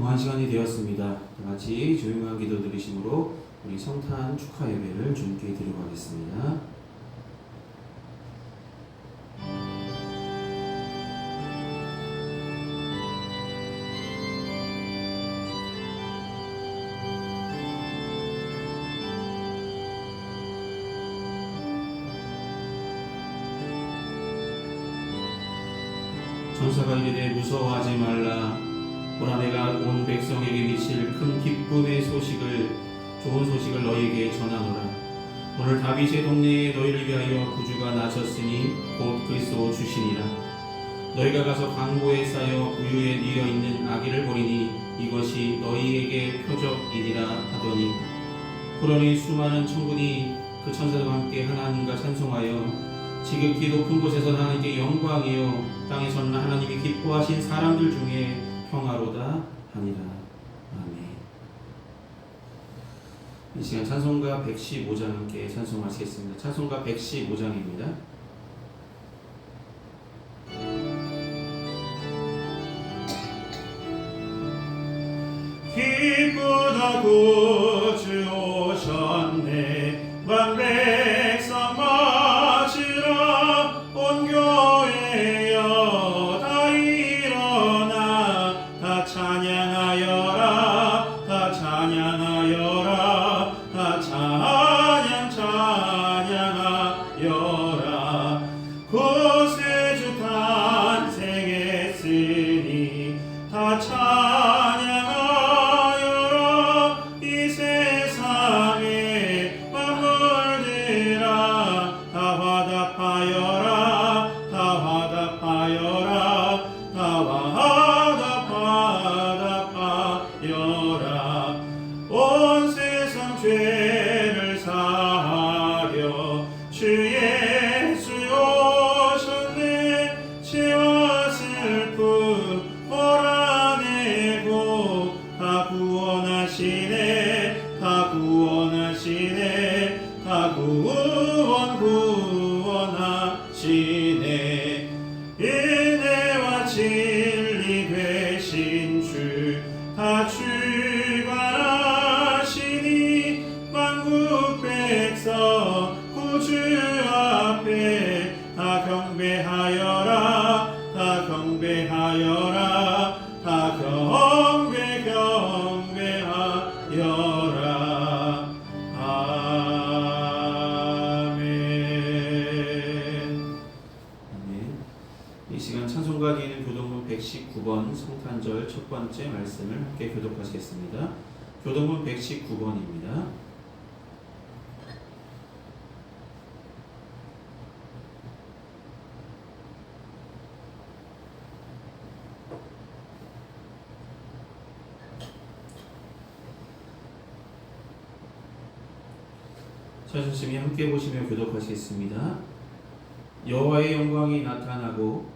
동안 시간이 되었습니다. 다 같이 조용한 기도 드리심으로 우리 성탄 축하 예배를 주님께 드리고 가겠습니다. 천사가 이르되 무서워하지 말라. 보라 내가 온 백성에게 미칠 큰 기쁨의 소식을 좋은 소식을 너희에게 전하노라. 오늘 다윗의 동네에 너희를 위하여 구주가 나셨으니 곧 그리스도 주시니라. 너희가 가서 강보에 쌓여 우유에 뉘어 있는 아기를 보리니 이것이 너희에게 표적이니라 하더니 그러니 수많은 천군이 그 천사들과 함께 하나님과 찬송하여 지극히 높은 곳에서 하나님께 영광이요 땅에서는 하나님이 기뻐하신 사람들 중에 평화로다 하니라. 아멘. 이 시간 찬송가 115장 함께 찬송하시겠습니다. 찬송가 115장입니다. 기쁘다 구주 오셨네 만백성 맞으라 온 교회여 다 일어나 다 찬양하여라 다 찬양하여라 다 찬양하여라 구세주 탄생했으니 다 온 세상 죄를 사하려 주 예수 오셨네 죄와 슬픔 몰아내고 다 구원하시네 다 구원하시네 다 구원하시네 은혜와 진리 되신 주 다 주관하시니 만국 백성 구주 앞에 다 경배하여라 다 경배하여라 다 경배하여라 아멘. 이 시간 찬송가 뒤에는 교동문 119번 성탄절 첫 번째 말씀을 함께 교독하시겠습니다. 교동문 119번입니다. 찾으시면 함께 보시며 교독하시겠습니다. 여호와의 영광이 나타나고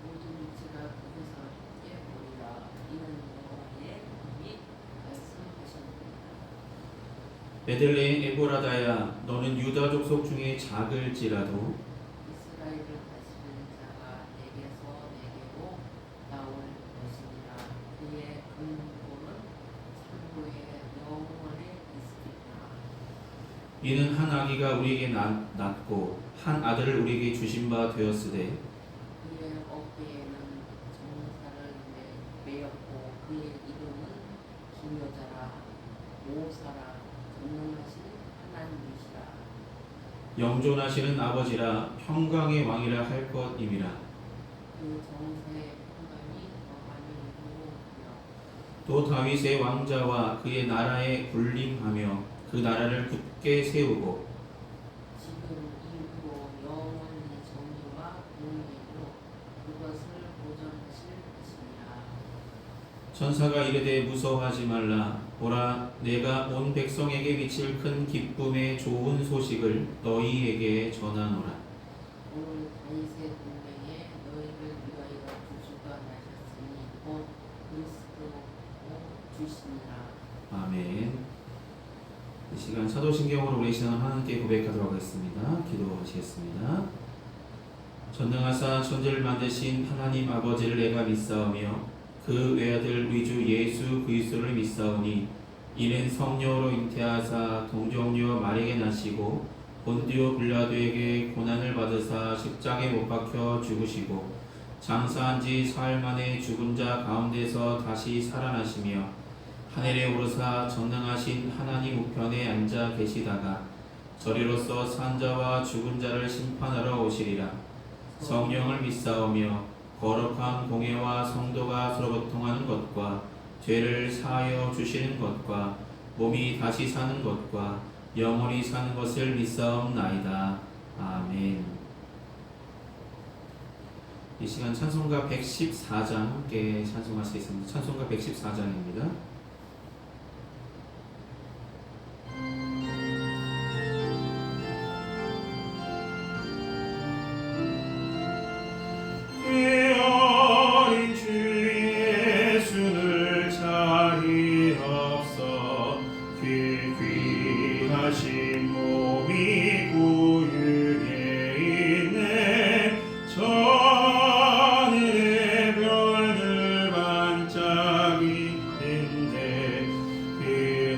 모든 육체가 그에서 함께 보리라. 이는 여호와의 마음이 말씀하셨느니라. 베들레헴 에보라다야 너는 유다 족속 중에 작을지라도 이스라엘을 다스리는 자가 내게서 내게로 나올 것이니라. 그의 근본은 상고에 영원히 있으리라. 이는 한 아기가 우리에게 낳고 한 아들을 우리에게 주신 바 되었으되 그의 어깨에는 정사를 메었고 그의 이름은 기묘자라 모사라 전능하신 하나님이시라. 영존하시는 아버지라 평강의 왕이라 할 것임이라. 그 정세의 평강이 거함이 무궁하며 또 다윗의 왕자와 그의 나라에 군림하며 그 나라를 굳게 세우고 지금 이후로 영원히 정의와 공의로 그것을 보존하실 것이니라. 천사가 이르되 무서워하지 말라. 보라 내가 온 백성에게 미칠 큰 기쁨의 좋은 소식을 너희에게 전하노라. 오늘 다윗의 동네에 너희를 위하여 구주가 나셨으니 곧 그리스도 주시니라. 아멘. 이 시간 사도신경으로 우리 신앙을 하나님께 고백하도록 하겠습니다. 기도하시겠습니다. 전능하사 천지를 만드신 하나님 아버지를 내가 믿사오며 그 외아들 우리 주 예수 그리스도를 믿사오니 이는 성령으로 잉태하사 동정녀 마리에게 나시고 본디오 빌라도에게 고난을 받으사 십자가에 못 박혀 죽으시고 장사한 지 사흘 만에 죽은 자 가운데서 다시 살아나시며 하늘에 오르사 전능하신 하나님 우편에 앉아 계시다가 저리로서 산 자와 죽은 자를 심판하러 오시리라. 성령을 믿사오며 거룩한 공회와 성도가 서로 고통하는 것과 죄를 사하여 주시는 것과 몸이 다시 사는 것과 영원히 사는 것을 믿사옵나이다. 아멘. 이 시간 찬송가 114장 함께 찬송하시겠습니다. 찬송가 114장입니다. 어린 주 예수를 자리없어 귀하신 몸이 구유에 있네. 저 하늘의 별들 반짝이는데 그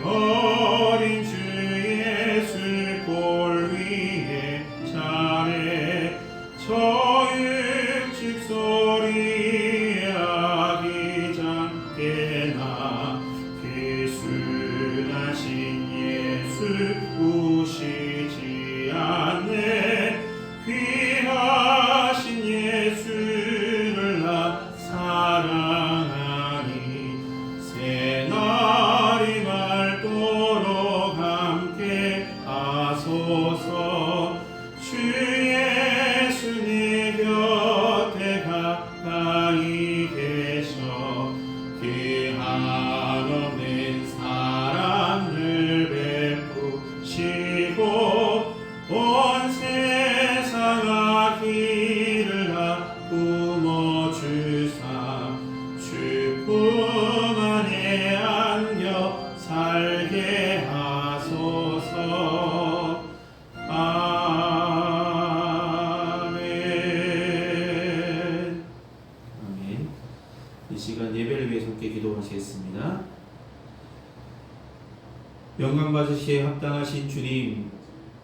어린 주 예수 골 위에 자네 저육식 소리 아기장께나 귀순하신 예수 우시지 않네. 귀하신 예수를 나 사랑하니 새날이 맑도록 함께 하소서. 주 예수 네 곁에 가까이 계셔 그 한없는 사랑을 베푸시고 온 세상 악기를 다 품어주사 주 품 안에 안겨 살게 하소서. 아멘. 아멘. 이 시간 예배를 위해서 함께 기도하시겠습니다. 영광 받으시에 합당하신 주님,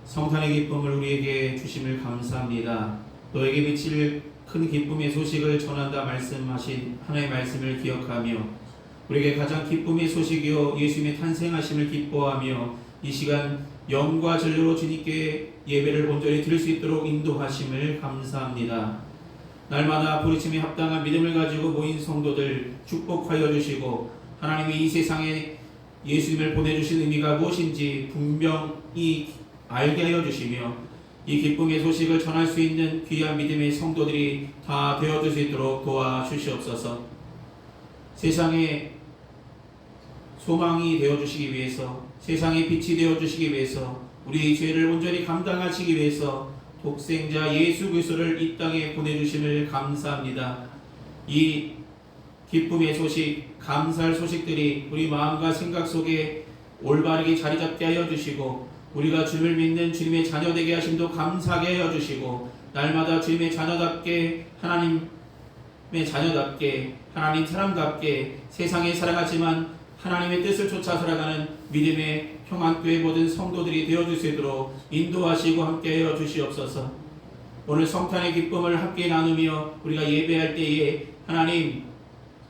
성탄의 기쁨을 우리에게 주심을 감사합니다. 너에게 미칠 큰 기쁨의 소식을 전한다 말씀하신 하나님의 말씀을 기억하며 우리에게 가장 기쁨의 소식이요 예수님의 탄생하심을 기뻐하며 이 시간 영과 진리로 주님께 예배를 온전히 드릴 수 있도록 인도하심을 감사합니다. 날마다 부르심에 합당한 믿음을 가지고 모인 성도들 축복하여 주시고 하나님이 이 세상에 예수님을 보내주신 의미가 무엇인지 분명히 알게 하여 주시며 이 기쁨의 소식을 전할 수 있는 귀한 믿음의 성도들이 다 되어줄 수 있도록 도와주시옵소서. 세상에 소망이 되어주시기 위해서, 세상의 빛이 되어주시기 위해서, 우리의 죄를 온전히 감당하시기 위해서 독생자 예수 그리스도를 이 땅에 보내주심을 감사합니다. 이 기쁨의 소식, 감사할 소식들이 우리 마음과 생각 속에 올바르게 자리 잡게 하여 주시고 우리가 주님을 믿는 주님의 자녀 되게 하심도 감사하게 하여 주시고 날마다 주님의 자녀답게 하나님의 자녀답게 하나님 사람답게 세상에 살아가지만 하나님의 뜻을 쫓아 살아가는 믿음의 평안교회 모든 성도들이 되어줄 수 있도록 인도하시고 함께하여 주시옵소서. 오늘 성탄의 기쁨을 함께 나누며 우리가 예배할 때에 하나님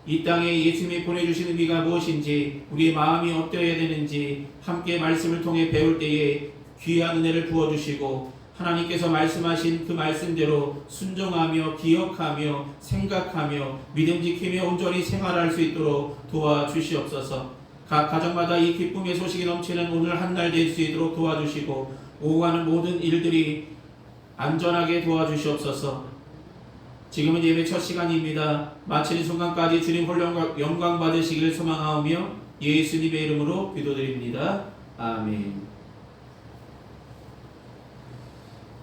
이 땅에 예수님이 보내주신 의미가 무엇인지 우리의 마음이 어떠해야 되는지 함께 말씀을 통해 배울 때에 귀한 은혜를 부어주시고 하나님께서 말씀하신 그 말씀대로 순종하며 기억하며 생각하며 믿음 지키며 온전히 생활할 수 있도록 도와주시옵소서. 각 가정마다 이 기쁨의 소식이 넘치는 오늘 한 날 될 수 있도록 도와주시고 오고 가는 모든 일들이 안전하게 도와주시옵소서. 지금은 예배 첫 시간입니다. 마치는 순간까지 주님 홀 영광 받으시기를 소망하오며 예수님의 이름으로 기도드립니다. 아멘.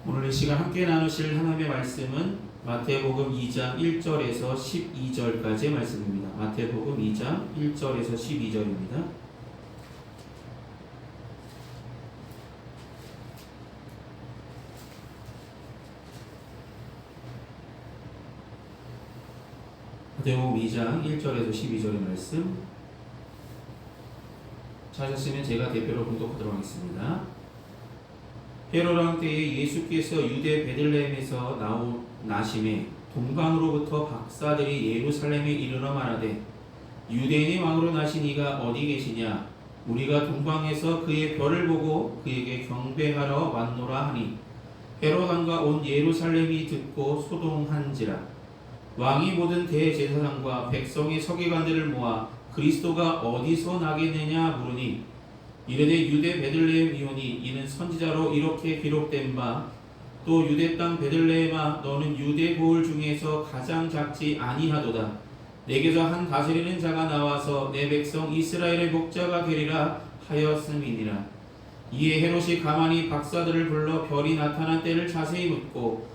오늘 이 시간 함께 나누실 하나님의 말씀은 마태복음 2장 1절에서 12절까지의 말씀입니다. 마태복음 2장 1절에서 12절입니다. 마태복음 2장 1절에서 12절의 말씀 찾았으면 제가 대표로 봉독하도록 하겠습니다. 헤롯 왕 때에 예수께서 유대 베들레헴에서 나심에 동방으로부터 박사들이 예루살렘에 이르러 말하되 유대인의 왕으로 나신 이가 어디 계시냐? 우리가 동방에서 그의 별을 보고 그에게 경배하러 왔노라 하니 헤롯 왕과 온 예루살렘이 듣고 소동한지라. 왕이 모든 대제사장과 백성의 서기관들을 모아 그리스도가 어디서 나겠느냐 물으니 이르되 유대 베들레헴 이오니 이는 선지자로 이렇게 기록된 바 또 유대 땅 베들레헴아 너는 유대 고을 중에서 가장 작지 아니하도다. 내게서 한 다스리는 자가 나와서 내 백성 이스라엘의 목자가 되리라 하였음이니라. 이에 헤롯이 가만히 박사들을 불러 별이 나타난 때를 자세히 묻고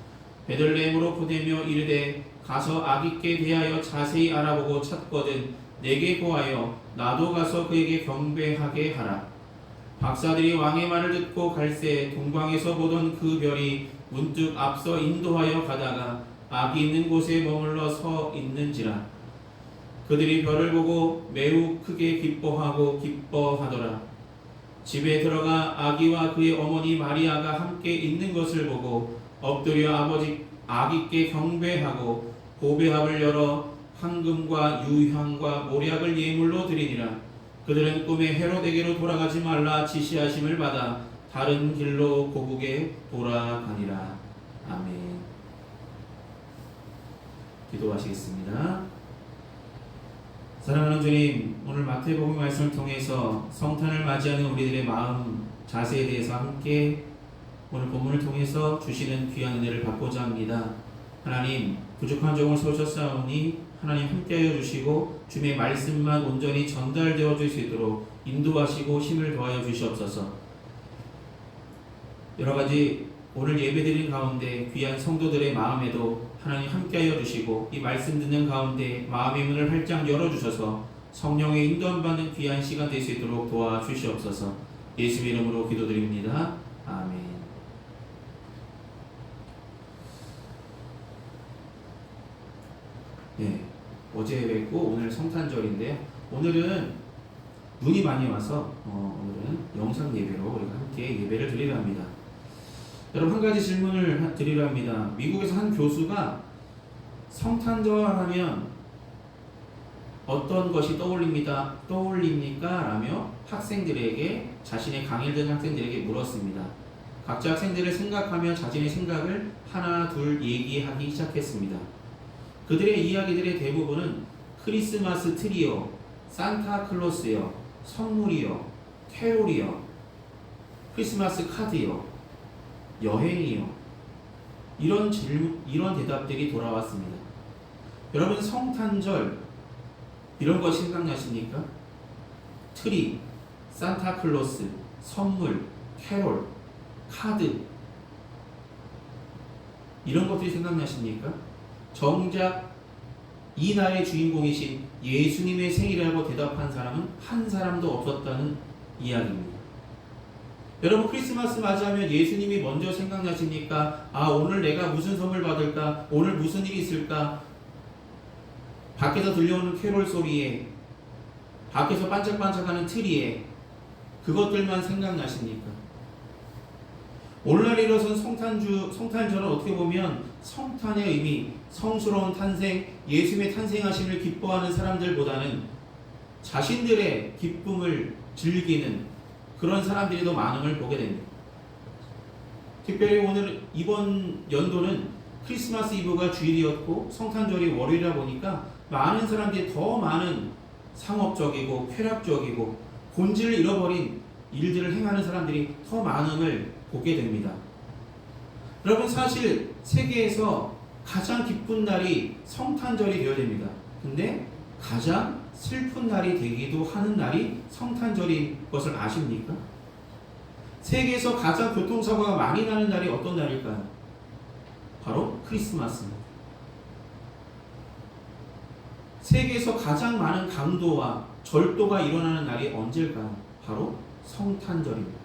베들레헴으로 보내며 이르되 가서 아기께 대하여 자세히 알아보고 찾거든 내게 고하여 나도 가서 그에게 경배하게 하라. 박사들이 왕의 말을 듣고 갈새 동방에서 보던 그 별이 문득 앞서 인도하여 가다가 아기 있는 곳에 머물러 서 있는지라. 그들이 별을 보고 매우 크게 기뻐하더라. 집에 들어가 아기와 그의 어머니 마리아가 함께 있는 것을 보고 엎드려 아기께 경배하고 보배합을 열어 황금과 유향과 모략을 예물로 드리니라. 그들은 꿈에 헤롯에게로 돌아가지 말라 지시하심을 받아 다른 길로 고국에 돌아가니라. 아멘. 기도하시겠습니다. 사랑하는 주님, 오늘 마태복음 말씀을 통해서 성탄을 맞이하는 우리들의 마음 자세에 대해서 함께 오늘 본문을 통해서 주시는 귀한 은혜를 받고자 합니다. 하나님, 부족한 종을 세우셨사오니 하나님 함께하여 주시고 주님의 말씀만 온전히 전달되어 줄 수 있도록 인도하시고 힘을 더하여 주시옵소서. 여러 가지 오늘 예배드린 가운데 귀한 성도들의 마음에도 하나님 함께하여 주시고 이 말씀 듣는 가운데 마음의 문을 활짝 열어주셔서 성령의 인도함 받는 귀한 시간 될 수 있도록 도와주시옵소서. 예수의 이름으로 기도드립니다. 아멘. 네, 어제 뵙고 오늘 성탄절인데요. 오늘은 눈이 많이 와서 오늘은 영상 예배로 우리가 함께 예배를 드리려 합니다. 여러분, 한 가지 질문을 드리려 합니다. 미국에서 한 교수가 성탄절 하면 어떤 것이 떠올립니까? 라며 학생들에게, 자신의 강의를 듣는 학생들에게 물었습니다. 각자 학생들을 생각하며 자신의 생각을 하나 둘 얘기하기 시작했습니다. 그들의 이야기들의 대부분은 크리스마스 트리요, 산타클로스요, 선물이요, 캐롤이요, 크리스마스 카드요, 여행이요, 이런 대답들이 돌아왔습니다. 여러분, 성탄절 이런 거 생각나십니까? 트리, 산타클로스, 선물, 캐롤, 카드, 이런 것들이 생각나십니까? 정작 이 날의 주인공이신 예수님의 생일이라고 대답한 사람은 한 사람도 없었다는 이야기입니다. 여러분, 크리스마스 맞이하면 예수님이 먼저 생각나십니까? 아, 오늘 내가 무슨 선물 받을까? 오늘 무슨 일이 있을까? 밖에서 들려오는 캐롤 소리에, 밖에서 반짝반짝하는 트리에, 그것들만 생각나십니까? 오늘날 일어선 성탄절은 어떻게 보면 성탄의 의미, 성스러운 탄생, 예수님의 탄생하심을 기뻐하는 사람들보다는 자신들의 기쁨을 즐기는 그런 사람들이 더 많음을 보게 됩니다. 특별히 오늘 이번 연도는 크리스마스 이브가 주일이었고 성탄절이 월요일이다 보니까 많은 사람들이 더 많은 상업적이고 쾌락적이고 본질을 잃어버린 일들을 행하는 사람들이 더 많음을 보게 됩니다. 여러분, 사실 세계에서 가장 기쁜 날이 성탄절이 되어야 됩니다. 근데 가장 슬픈 날이 되기도 하는 날이 성탄절인 것을 아십니까? 세계에서 가장 교통사고가 많이 나는 날이 어떤 날일까요? 바로 크리스마스입니다. 세계에서 가장 많은 강도와 절도가 일어나는 날이 언제일까요? 바로 성탄절입니다.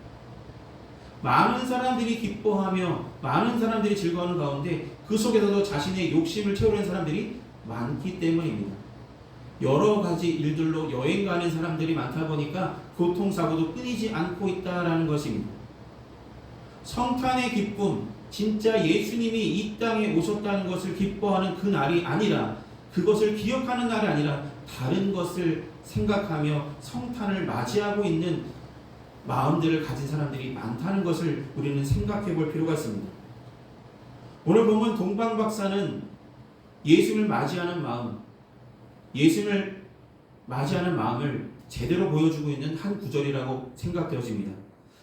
많은 사람들이 기뻐하며 많은 사람들이 즐거워하는 가운데 그 속에서도 자신의 욕심을 채우려는 사람들이 많기 때문입니다. 여러 가지 일들로 여행 가는 사람들이 많다 보니까 교통사고도 끊이지 않고 있다라는 것입니다. 성탄의 기쁨, 진짜 예수님이 이 땅에 오셨다는 것을 기뻐하는 그 날이 아니라, 그것을 기억하는 날이 아니라 다른 것을 생각하며 성탄을 맞이하고 있는 마음들을 가진 사람들이 많다는 것을 우리는 생각해 볼 필요가 있습니다. 오늘 보면 동방박사는 예수님을 맞이하는 마음, 예수님을 맞이하는 마음을 제대로 보여주고 있는 한 구절이라고 생각되어집니다.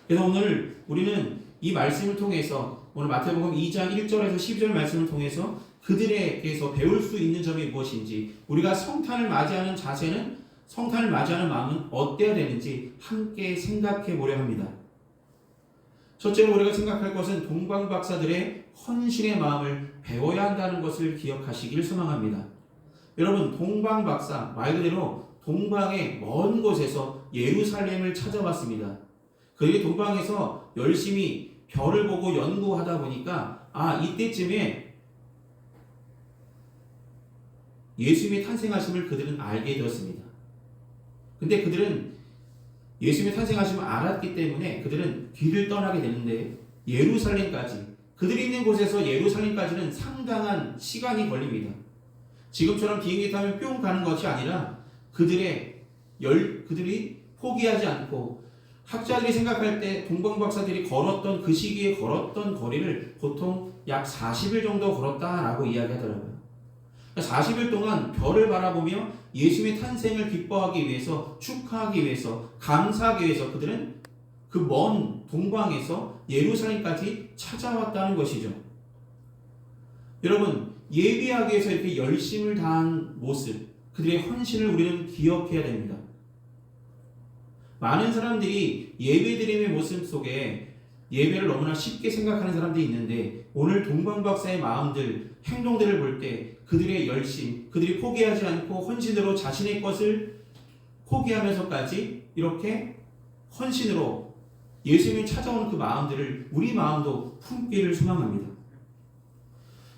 그래서 오늘 우리는 이 말씀을 통해서, 오늘 마태복음 2장 1절에서 12절 말씀을 통해서 그들에게서 배울 수 있는 점이 무엇인지, 우리가 성탄을 맞이하는 자세는, 성탄을 맞이하는 마음은 어때야 되는지 함께 생각해 보려 합니다. 첫째로 우리가 생각할 것은 동방박사들의 헌신의 마음을 배워야 한다는 것을 기억하시길 소망합니다. 여러분, 동방박사, 말 그대로 동방의 먼 곳에서 예루살렘을 찾아왔습니다. 그들이 동방에서 열심히 별을 보고 연구하다 보니까 이때쯤에 예수님의 탄생하심을 그들은 알게 되었습니다. 근데 그들은 예수님의 탄생하심을 알았기 때문에 그들은 길을 떠나게 되는데, 예루살렘까지, 그들이 있는 곳에서 예루살렘까지는 상당한 시간이 걸립니다. 지금처럼 비행기 타면 뿅 가는 것이 아니라 그들이 포기하지 않고, 학자들이 생각할 때 동방박사들이 걸었던, 그 시기에 걸었던 거리를 보통 약 40일 정도 걸었다라고 이야기하더라고요. 40일 동안 별을 바라보며 예수님의 탄생을 기뻐하기 위해서, 축하하기 위해서, 감사하기 위해서 그들은 그 먼 동방에서 예루살렘까지 찾아왔다는 것이죠. 여러분, 예비하기 위해서 이렇게 열심을 다한 모습, 그들의 헌신을 우리는 기억해야 됩니다. 많은 사람들이 예배드림의 모습 속에 예배를 너무나 쉽게 생각하는 사람들이 있는데, 오늘 동방박사의 마음들, 행동들을 볼 때 그들의 열심, 그들이 포기하지 않고 헌신으로 자신의 것을 포기하면서까지 이렇게 헌신으로 예수님이 찾아오는 그 마음들을 우리 마음도 품기를 소망합니다.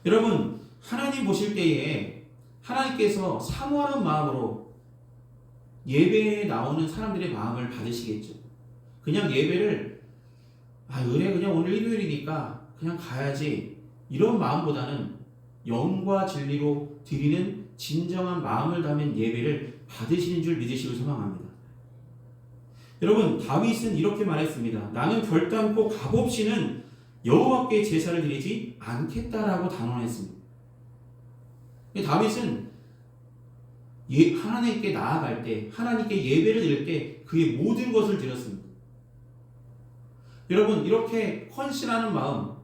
여러분, 하나님 보실 때에 하나님께서 사모하는 마음으로 예배에 나오는 사람들의 마음을 받으시겠죠. 그냥 예배를 은혜 그냥 오늘 일요일이니까 그냥 가야지, 이런 마음보다는 영과 진리로 드리는 진정한 마음을 담은 예배를 받으시는 줄 믿으시길 소망합니다. 여러분, 다윗은 이렇게 말했습니다. 나는 결단코 값없이는 여호와께 제사를 드리지 않겠다라고 단언했습니다. 다윗은 하나님께 나아갈 때, 하나님께 예배를 드릴 때 그의 모든 것을 드렸습니다. 여러분, 이렇게 헌신하는 마음,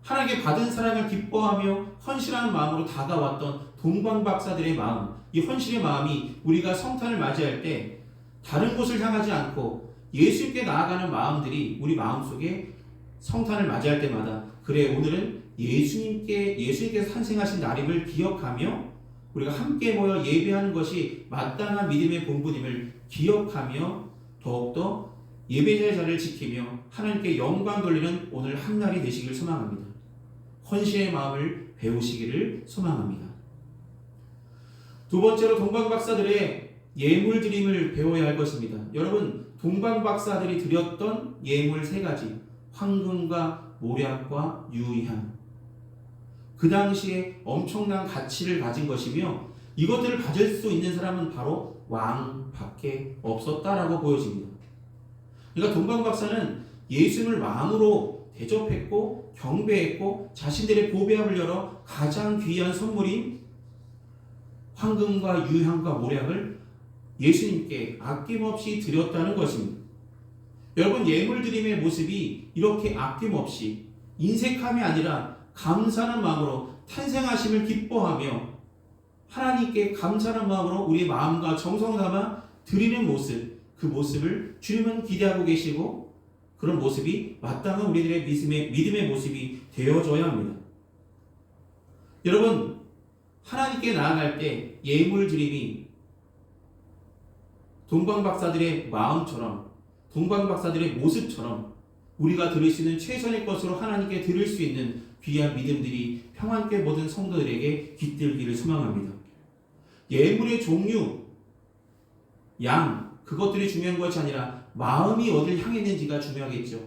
하나님께 받은 사랑을 기뻐하며 헌신하는 마음으로 다가왔던 동방박사들의 마음, 이 헌신의 마음이 우리가 성탄을 맞이할 때 다른 곳을 향하지 않고 예수님께 나아가는 마음들이 우리 마음속에 성탄을 맞이할 때마다, 그래 오늘은 예수님께서 탄생하신 날임을 기억하며 우리가 함께 모여 예배하는 것이 마땅한 믿음의 본분임을 기억하며 더욱더 예배자의 자리를 지키며 하나님께 영광 돌리는 오늘 한 날이 되시길 소망합니다. 헌신의 마음을 배우시기를 소망합니다. 두 번째로 동방박사들의 예물 드림을 배워야 할 것입니다. 여러분, 동방박사들이 드렸던 예물 세 가지, 황금과 모략과 유향, 그 당시에 엄청난 가치를 가진 것이며 이것들을 가질 수 있는 사람은 바로 왕밖에 없었다라고 보여집니다. 그러니까 동방박사는 예수님을 왕으로 대접했고 경배했고 자신들의 보배함을 열어 가장 귀한 선물인 황금과 유향과 모략을 예수님께 아낌없이 드렸다는 것입니다. 여러분, 예물 드림의 모습이 이렇게 아낌없이 인색함이 아니라 감사하는 마음으로 탄생하심을 기뻐하며 하나님께 감사하는 마음으로 우리의 마음과 정성을 담아 드리는 모습, 그 모습을 주님은 기대하고 계시고 그런 모습이 마땅한 우리들의 믿음의 모습이 되어져야 합니다. 여러분, 하나님께 나아갈 때 예물 드림이 동방박사들의 마음처럼, 동방박사들의 모습처럼 우리가 드릴 수 있는 최선의 것으로 하나님께 드릴 수 있는 귀한 믿음들이 평안께 모든 성도들에게 깃들기를 소망합니다. 예물의 종류, 양, 그것들이 중요한 것이 아니라 마음이 어딜 향해 있는지가 중요하겠죠.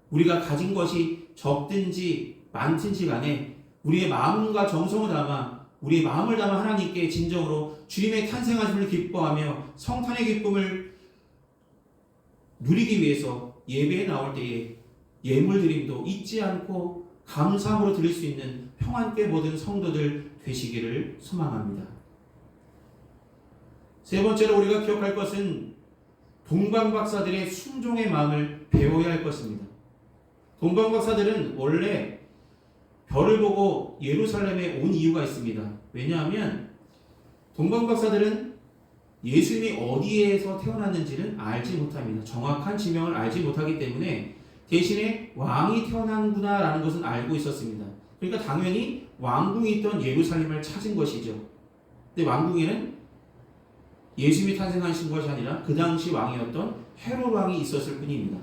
우리가 가진 것이 적든지 많든지 간에 우리의 마음과 정성을 담아 우리의 마음을 담아 하나님께 진정으로 주님의 탄생하심을 기뻐하며 성탄의 기쁨을 누리기 위해서 예배에 나올 때에 예물 드림도 잊지 않고 감사함으로 드릴 수 있는 평안께 모든 성도들 되시기를 소망합니다. 세 번째로 우리가 기억할 것은 동방박사들의 순종의 마음을 배워야 할 것입니다. 동방박사들은 원래 별을 보고 예루살렘에 온 이유가 있습니다. 왜냐하면 동방박사들은 예수님이 어디에서 태어났는지는 알지 못합니다. 정확한 지명을 알지 못하기 때문에 대신에 왕이 태어난구나 라는 것은 알고 있었습니다. 그러니까 당연히 왕궁이 있던 예루살렘을 찾은 것이죠. 근데 왕궁에는 예수님이 탄생하신 것이 아니라 그 당시 왕이었던 헤롯 왕이 있었을 뿐입니다.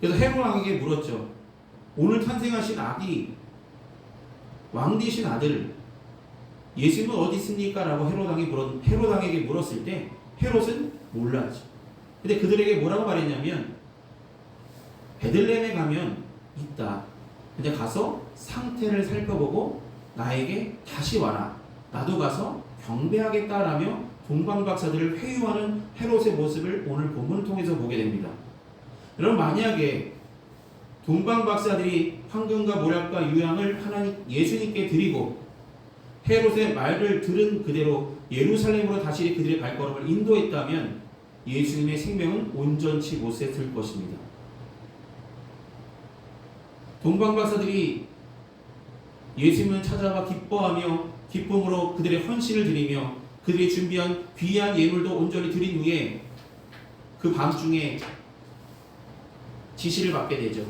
그래서 헤롯 왕에게 물었죠. 오늘 탄생하신 아기, 왕 되신 아들 예수님은 어디 있습니까? 라고 헤롯 왕에게 물었을 때 헤롯은 몰랐죠. 근데 그들에게 뭐라고 말했냐면 베들레헴에 가면 있다. 근데 가서 상태를 살펴보고 나에게 다시 와라. 나도 가서 경배하겠다라며 동방박사들을 회유하는 헤롯의 모습을 오늘 본문을 통해서 보게 됩니다. 여러분, 만약에 동방박사들이 황금과 모략과 유향을 예수님께 드리고 헤롯의 말을 들은 그대로 예루살렘으로 다시 그들의 발걸음을 인도했다면 예수님의 생명은 온전치 못했을 것입니다. 동방박사들이 예수님을 찾아와 기뻐하며 기쁨으로 그들의 헌신을 드리며 그들이 준비한 귀한 예물도 온전히 드린 후에 그 밤중에 지시를 받게 되죠.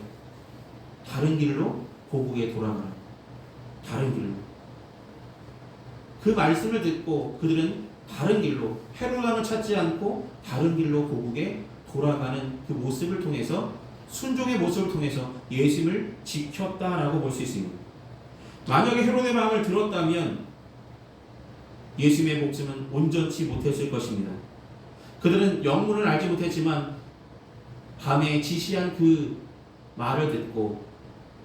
다른 길로 고국에 돌아가라. 다른 길로. 그 말씀을 듣고 그들은 다른 길로 헤롯 왕을 찾지 않고 다른 길로 고국에 돌아가는 그 모습을 통해서 순종의 모습을 통해서 예수님을 지켰다라고 볼 수 있습니다. 만약에 헤롯의 마음을 들었다면 예수님의 목숨은 온전치 못했을 것입니다. 그들은 영문을 알지 못했지만 밤에 지시한 그 말을 듣고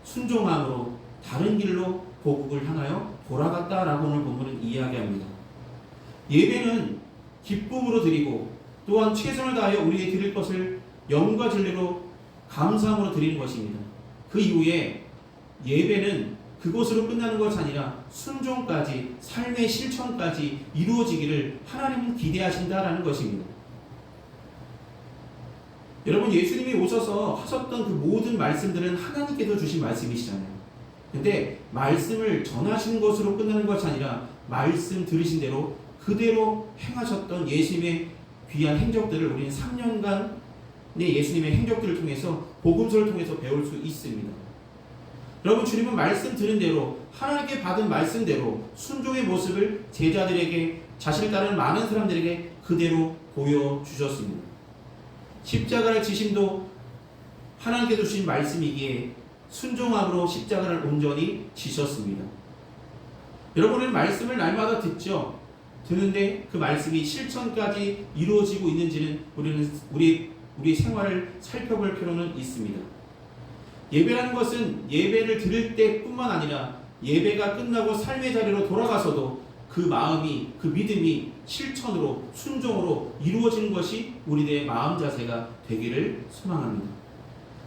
순종함으로 다른 길로 고국을 향하여 돌아갔다라고 오늘 본문은 이야기합니다. 예배는 기쁨으로 드리고 또한 최선을 다하여 우리에게 드릴 것을 영과 진리로 감사함으로 드리는 것입니다. 그 이후에 예배는 그것으로 끝나는 것이 아니라 순종까지, 삶의 실천까지 이루어지기를 하나님은 기대하신다라는 것입니다. 여러분, 예수님이 오셔서 하셨던 그 모든 말씀들은 하나님께서 주신 말씀이시잖아요. 근데 말씀을 전하시는 것으로 끝나는 것이 아니라 말씀 들으신 대로 그대로 행하셨던 예수님의 귀한 행적들을 우리는 3년간의 예수님의 행적들을 통해서 복음서를 통해서 배울 수 있습니다. 여러분, 주님은 말씀 들은 대로 하나님께 받은 말씀대로 순종의 모습을 제자들에게, 자신을 따르는 많은 사람들에게 그대로 보여주셨습니다. 십자가를 지심도 하나님께서 주신 말씀이기에 순종함으로 십자가를 온전히 지셨습니다. 여러분은 말씀을 날마다 듣죠. 듣는데 그 말씀이 실천까지 이루어지고 있는지는 우리는 우리 생활을 살펴볼 필요는 있습니다. 예배라는 것은 예배를 드릴 때뿐만 아니라 예배가 끝나고 삶의 자리로 돌아가서도 그 마음이, 그 믿음이 실천으로, 순종으로 이루어지는 것이 우리들의 마음 자세가 되기를 소망합니다.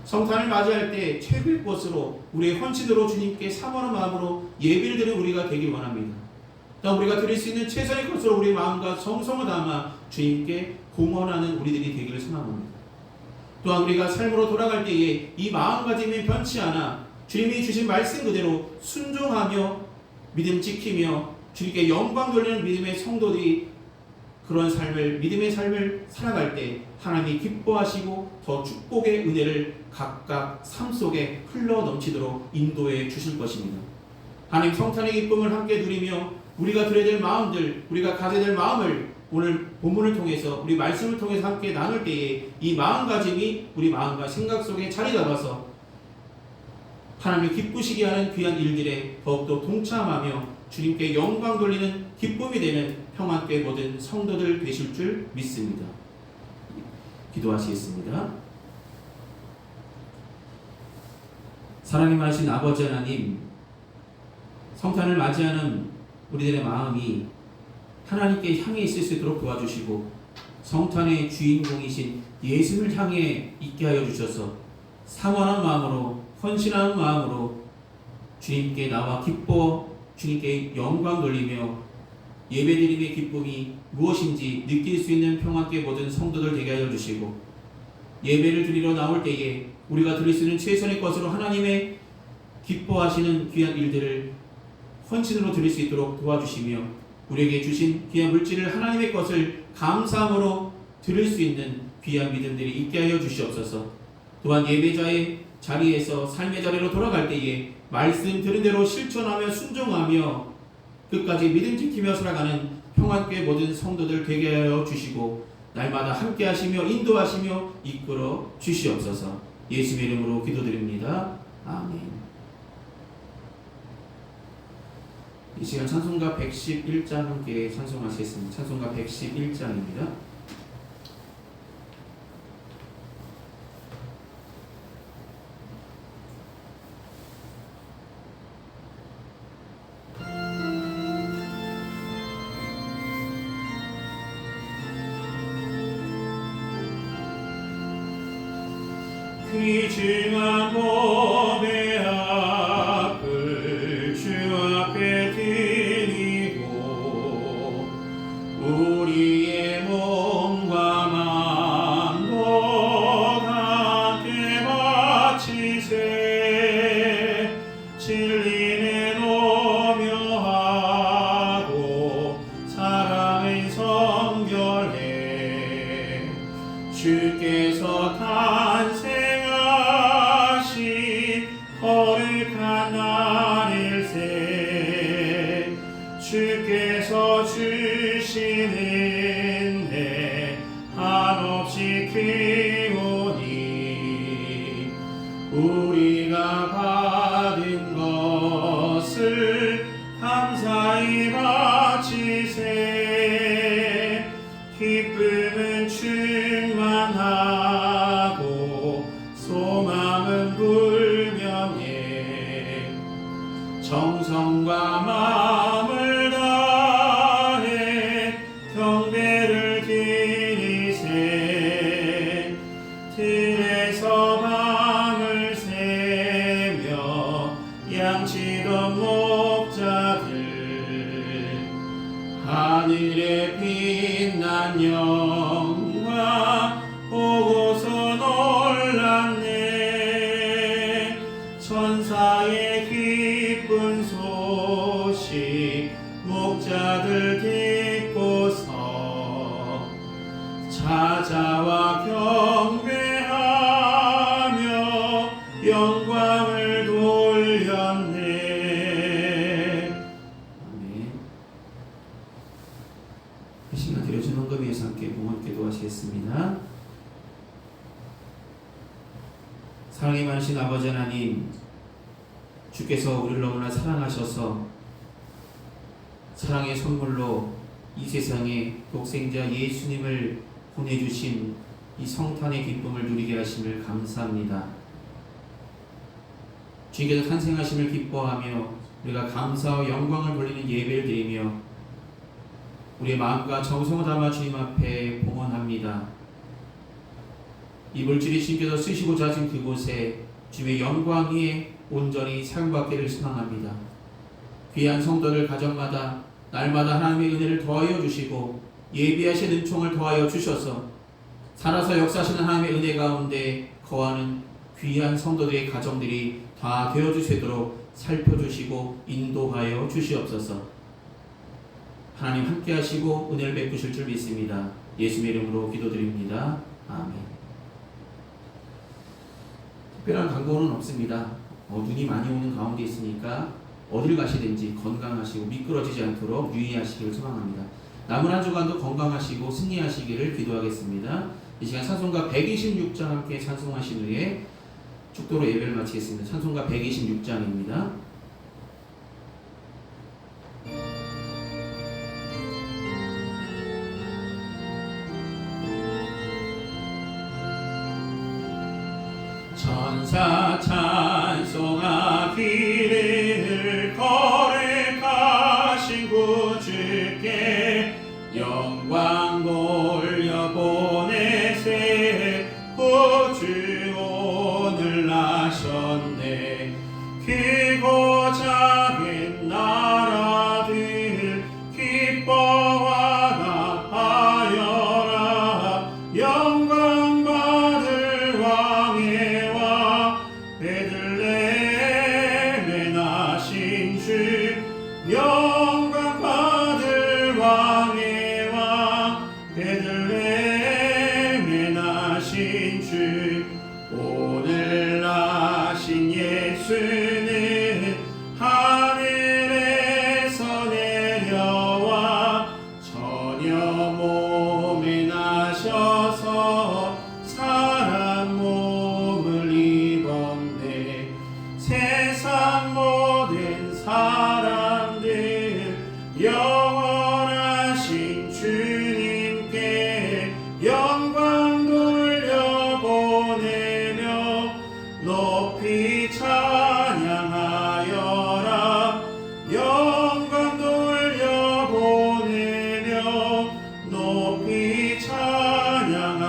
성탄을 맞이할 때 최고의 것으로 우리의 헌신으로 주님께 사모하는 마음으로 예배를 드리는 우리가 되길 원합니다. 또한 우리가 드릴 수 있는 최선의 것으로 우리의 마음과 정성을 담아 주님께 공헌하는 우리들이 되기를 소망합니다. 또한 우리가 삶으로 돌아갈 때에 이 마음가짐이 변치 않아 주님이 주신 말씀 그대로 순종하며 믿음 지키며 주님께 영광 돌리는 믿음의 성도들이 그런 삶을, 믿음의 삶을 살아갈 때 하나님이 기뻐하시고 더 축복의 은혜를 각각 삶 속에 흘러 넘치도록 인도해 주실 것입니다. 하나님, 성탄의 기쁨을 함께 누리며 우리가 드려야 될 마음들, 우리가 가져야 될 마음을 오늘 본문을 통해서, 우리 말씀을 통해서 함께 나눌 때에 이 마음가짐이 우리 마음과 생각 속에 자리 잡아서 하나님을 기쁘시게 하는 귀한 일들에 더욱더 동참하며 주님께 영광 돌리는 기쁨이 되는 평안교회 모든 성도들 되실 줄 믿습니다. 기도하시겠습니다. 사랑이 많으신 아버지 하나님, 성탄을 맞이하는 우리들의 마음이 하나님께 향해 있을 수 있도록 도와주시고 성탄의 주인공이신 예수를 향해 있게 하여 주셔서 사모하는 마음으로, 헌신하는 마음으로 주님께 나와 기뻐 주님께 영광 돌리며 예배드림의 기쁨이 무엇인지 느낄 수 있는 평안교회 모든 성도들 되게 하여 주시고, 예배를 드리러 나올 때에 우리가 드릴 수 있는 최선의 것으로 하나님의 기뻐하시는 귀한 일들을 헌신으로 드릴 수 있도록 도와주시며, 우리에게 주신 귀한 물질을 하나님의 것을 감사함으로 드릴 수 있는 귀한 믿음들이 있게 하여 주시옵소서. 또한 예배자의 자리에서 삶의 자리로 돌아갈 때에 말씀 들은 대로 실천하며 순종하며 끝까지 믿음 지키며 살아가는 평안교회 모든 성도들 되게 하여 주시고 날마다 함께 하시며 인도하시며 이끌어 주시옵소서. 예수의 이름으로 기도드립니다. 아멘. 이 시간 찬송가 111장 함께 찬송하시겠습니다. 찬송가 111장입니다. 귀중한 법의 앞을 주 앞에 드리고 우리의 몸과 마음도 함께 바치세. 진리는 오묘하고 사랑은 성결해. 주께서 거룩한 날일세. 주께서 주신 은혜 한없이 크오니 우리가 받은 것을 감사히 바치세. 기쁨은 충만하고 소망은 정성과 마음을 다해 경배를 드리세. 들에서 밤을 새며 양치던 목자들 하늘에 빛난 영광 보고서 놀랐네. 천사의 기쁜 소식 목자들 듣고서 찾아와 경배하며 영광을 돌렸네. 아멘. 이 시간 드려진 헌금 위해서 함께 봉헌 기도하시겠습니다. 사랑이 많으신 아버지 하나님, 주께서 우리를 너무나 사랑하셔서 사랑의 선물로 이 세상에 독생자 예수님을 보내주신 이 성탄의 기쁨을 누리게 하심을 감사합니다. 주님께서 탄생하심을 기뻐하며 우리가 감사와 영광을 돌리는 예배를 드리며 우리의 마음과 정성을 담아 주님 앞에 봉헌합니다. 이 물질이 주님께서 쓰시고자 하신 그곳에 주님의 영광 위에 온전히 사용받기를 소망합니다. 귀한 성도들 가정마다 날마다 하나님의 은혜를 더하여 주시고 예비하신 은총을 더하여 주셔서 살아서 역사하시는 하나님의 은혜 가운데 거하는 귀한 성도들의 가정들이 다 되어주시도록 살펴주시고 인도하여 주시옵소서. 하나님 함께 하시고 은혜를 베푸실 줄 믿습니다. 예수의 이름으로 기도드립니다. 아멘. 특별한 광고는 없습니다. 눈이 많이 오는 가운데 있으니까 어딜 가시든지 건강하시고 미끄러지지 않도록 유의하시기를 소망합니다. 남은 한 주간도 건강하시고 승리하시기를 기도하겠습니다. 이 시간 찬송가 126장 함께 찬송하신 후에 축도로 예배를 마치겠습니다. 찬송가 126장입니다. 천사 찬송하기를 거룩하신 구주께 영광 돌려보내세. 구주 오늘 나셨네. 크고 작은 나라들 기뻐하나 하여라. 영광 받을 왕의 왕 베들레헴에 나신 주. 영광 받을 왕의 왕 베들레헴에 나신 주. 오늘 나신 예수는 하늘에서 내려와 처녀 몸에 나셔서 사람 몸을 입었네. 세상 모든 사람들 영원하신 주님께 영광 돌려보내며 높이 찬양하여라. 영광 돌려보내며 높이 찬양하여라.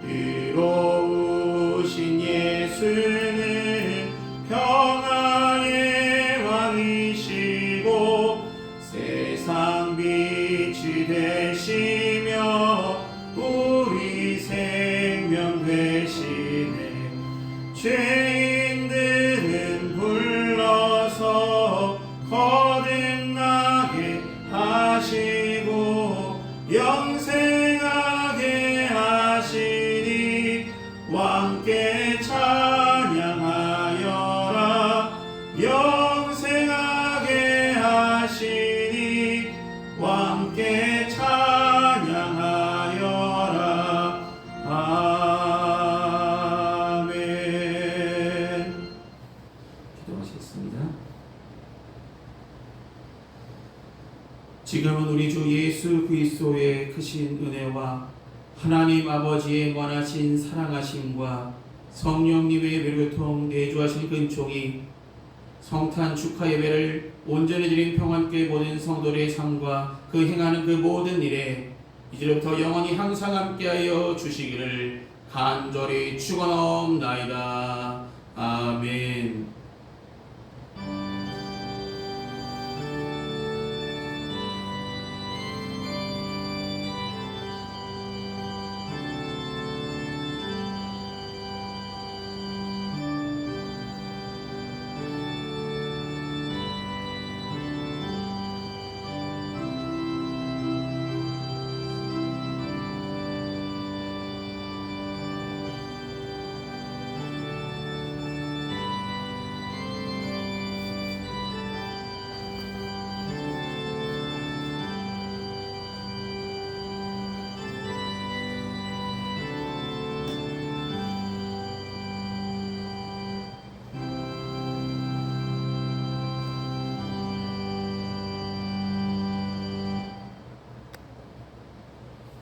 의로우신 예수는 평화의 왕이시고 세상 빛이 되시며 우리 생명 되시네. 죄인들은 불러서 거듭나게 하시고 영생하게 하시니 왕께 찬양하여라. 영생하게 하시니 왕께 찬양하여라. 아멘. 기도하시겠습니다. 지금은 우리 주 예수 그리스도의 크신 은혜와 하나님 아버지의 원하신 사랑하심과 성령님의 교통 내주하신 근총이 성탄 축하 예배를 온전히 드린 평안교회 모든 성도들의 삶과 그 행하는 그 모든 일에 이제부터 영원히 항상 함께하여 주시기를 간절히 축원하옵나이다. 아멘.